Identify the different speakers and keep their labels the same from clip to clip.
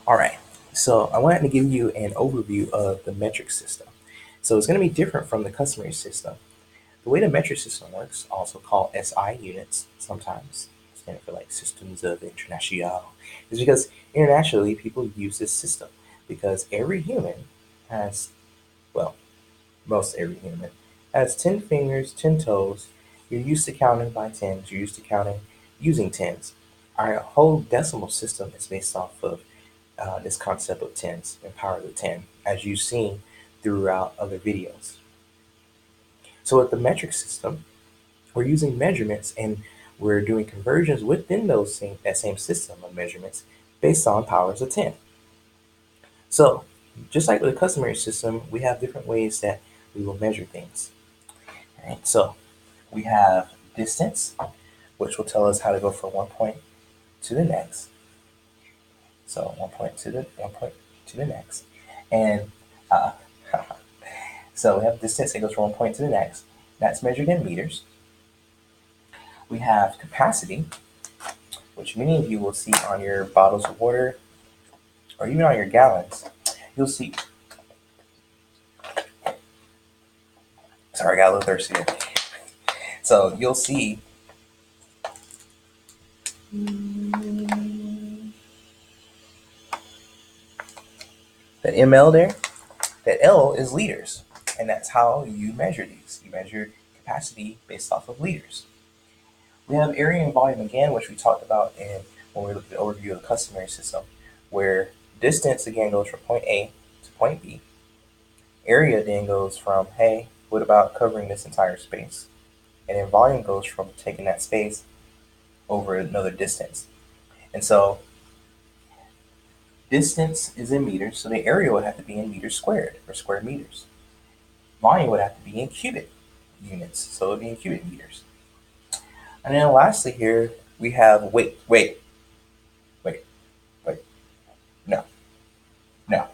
Speaker 1: All right, so I wanted to give you an overview of the metric system. So it's going to be different from the customary system. The way the metric system works, also called SI units, sometimes standing for like Systems of International, is because internationally people use this system because every human has, well, most every human has 10 fingers, 10 toes. You're used to counting by tens, you're used to counting using tens. Our whole decimal system is based off of this concept of tens and power of the 10, as you've seen throughout other videos. So with the metric system, we're using measurements and we're doing conversions within that same system of measurements based on powers of 10. So just like with the customary system, we have different ways that we will measure things. All right, so we have distance, which will tell us how to go from one point to the next. So one point to the next, and uh, so we have distance that goes from one point to the next. That's measured in meters. We have capacity, which many of you will see on your bottles of water or even on your gallons. You'll see. Sorry, I got a little thirsty here. So you'll see that ml there. That L is liters, and that's how you measure these. You measure capacity based off of liters. We have area and volume again, which we talked about when we looked at the overview of the customary system, where distance again goes from point A to point B. Area then goes from, hey, what about covering this entire space? And then volume goes from taking that space over another distance. And so distance is in meters, so the area would have to be in meters squared or square meters. Volume would have to be in cubic units, so it would be in cubic meters. And then lastly here, we have weight. No, no.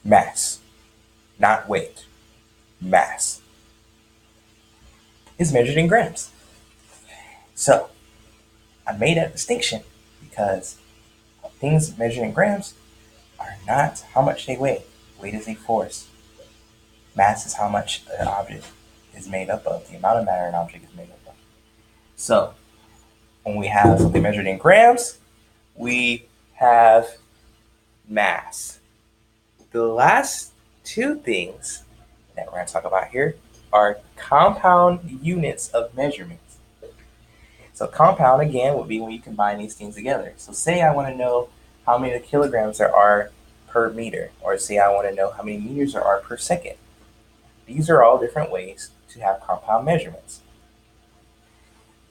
Speaker 1: Mass, not weight. Mass is measured in grams. So I made that distinction because things measured in grams are not how much they weigh. Weight is a force. Mass is how much an object is made up of, the amount of matter an object is made up of. So when we have something measured in grams, we have mass. The last two things that we're going to talk about here are compound units of measurement. So compound, again, would be when you combine these things together. So say I want to know how many kilograms there are per meter, or say I want to know how many meters there are per second. These are all different ways to have compound measurements.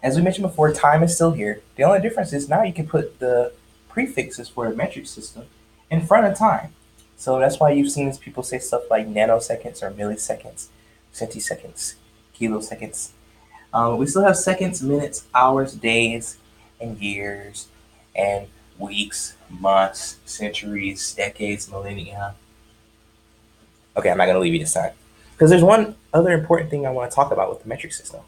Speaker 1: As we mentioned before, time is still here. The only difference is now you can put the prefixes for the metric system in front of time. So that's why you've seen people say stuff like nanoseconds or milliseconds, centiseconds, kiloseconds. We still have seconds, minutes, hours, days, and years, and weeks, months, centuries, decades, millennia. Okay, I'm not going to leave you this time. Because there's one other important thing I want to talk about with the metric system.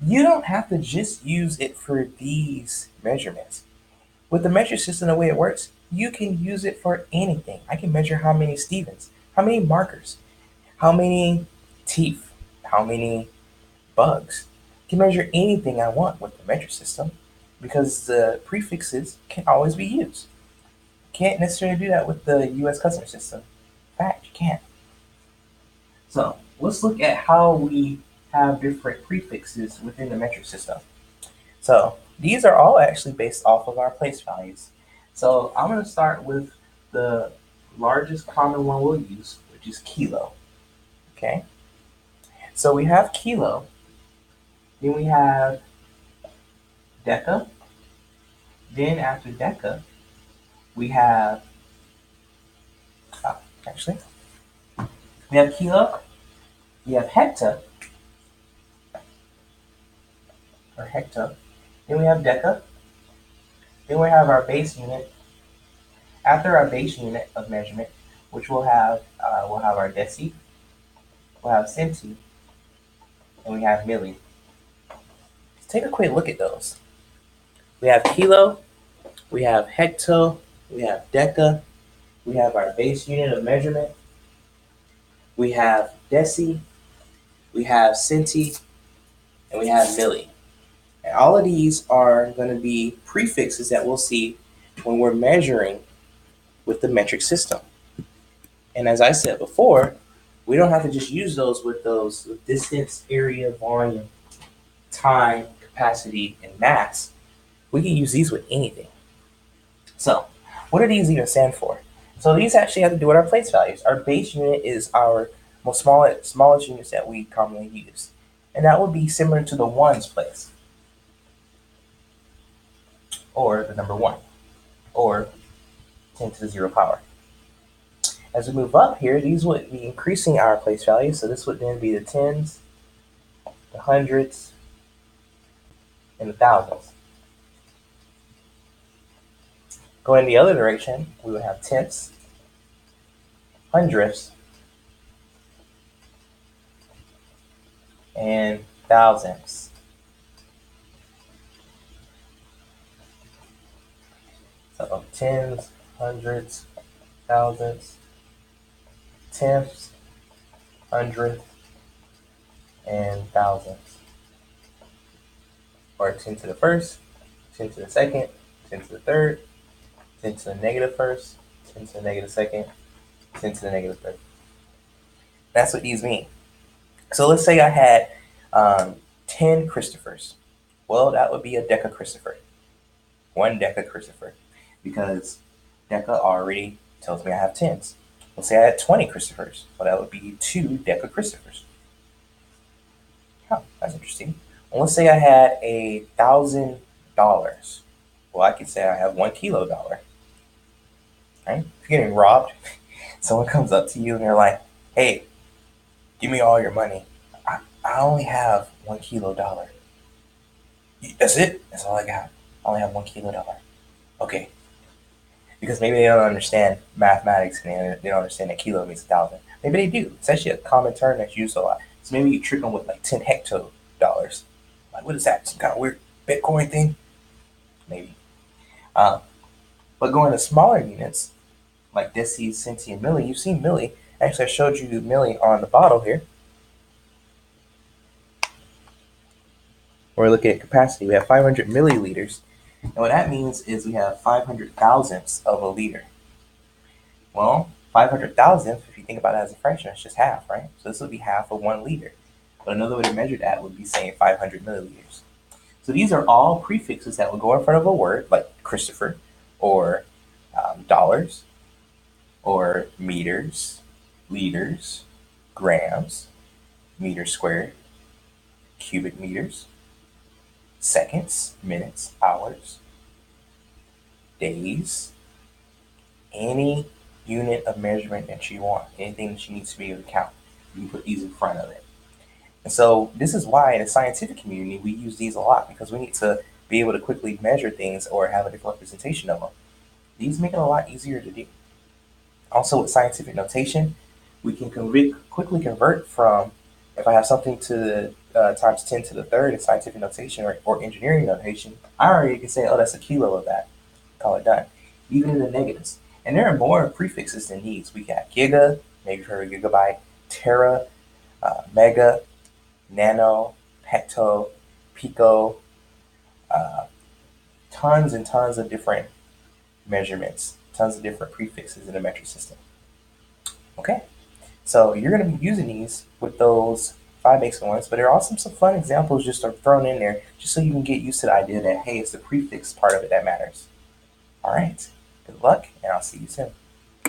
Speaker 1: You don't have to just use it for these measurements. With the metric system, the way it works, you can use it for anything. I can measure how many Stevens, how many markers, how many teeth, how many bugs. I can measure anything I want with the metric system because the prefixes can always be used. Can't necessarily do that with the US customer system. In fact, you can't. So let's look at how we have different prefixes within the metric system. So these are all actually based off of our place values. So I'm going to start with the largest common one we'll use, which is kilo. Okay. So we have kilo. Then we have deca. Then after deca, we have, actually, we have kilo. We have hecta, or hecta. Then we have deca. Then we have our base unit. After our base unit of measurement, which we'll have our deci. we'll have centi, and we have milli. Let's take a quick look at those. We have kilo, we have hecto, we have deca, we have our base unit of measurement, we have deci, we have centi, and we have milli. And all of these are going to be prefixes that we'll see when we're measuring with the metric system. And as I said before, we don't have to just use those with distance, area, volume, time, capacity, and mass. We can use these with anything. So, what do these even stand for? So these actually have to do with our place values. Our base unit is our smallest units that we commonly use. And that would be similar to the ones place, or the number 1, or 10 to the 0 power. As we move up here, these would be increasing our place value. So this would then be the tens, the hundreds, and the thousands. Going the other direction, we would have tenths, hundredths, and thousandths. So tens, hundreds, thousandths, tenths, hundredths, and thousandths. Or 10 to the first, 10 to the second, 10 to the third, 10 to the negative first, 10 to the negative second, 10 to the negative third. That's what these mean. So let's say I had 10 Christophers. Well, that would be a decachristopher. 1 decachristopher. Because deca already tells me I have tens. Let's say I had 20 Christophers. Well, that would be 2 decachristopers. Huh, that's interesting. Well, let's say I had $1,000. Well, I could say I have $1 dollar. Right? If you're getting robbed, someone comes up to you and they're like, "Hey, give me all your money. I only have $1 dollar." That's it? That's all I got. I only have $1 dollar. Okay. Because maybe they don't understand mathematics and they don't understand that kilo means 1,000. Maybe they do. It's actually a common term that's used a lot. So maybe you trick them with like 10 hecto dollars. Like, what is that? Some kind of weird Bitcoin thing? Maybe. But going to smaller units, like deci, centi, and milli, you've seen milli. Actually, I showed you milli on the bottle here. We're looking at capacity. We have 500 milliliters. And what that means is we have 500 thousandths of a liter. Well, 500 thousandths, if you think about it as a fraction, it's just half, right? So this would be half of 1 liter. But another way to measure that would be saying 500 milliliters. So these are all prefixes that will go in front of a word like Christopher, or dollars, or meters, liters, grams, meters squared, cubic meters, seconds, minutes, hours, days, any unit of measurement that you want, anything that you need to be able to count. You can put these in front of it. And so this is why in the scientific community we use these a lot, because we need to be able to quickly measure things or have a different representation of them. These make it a lot easier to do. Also with scientific notation, we can quickly convert from, if I have something to times 10 to the third in scientific notation or engineering notation, I already can say, oh, that's a kilo of that. Call it done. Even in the negatives. And there are more prefixes than these. We got giga, maybe for a gigabyte, tera, mega, nano, hecto, pico, tons and tons of different measurements, tons of different prefixes in the metric system. Okay, so you're going to be using these with those 5 basic ones, but there are also some fun examples just thrown in there just so you can get used to the idea that, hey, it's the prefix part of it that matters. All right, good luck, and I'll see you soon.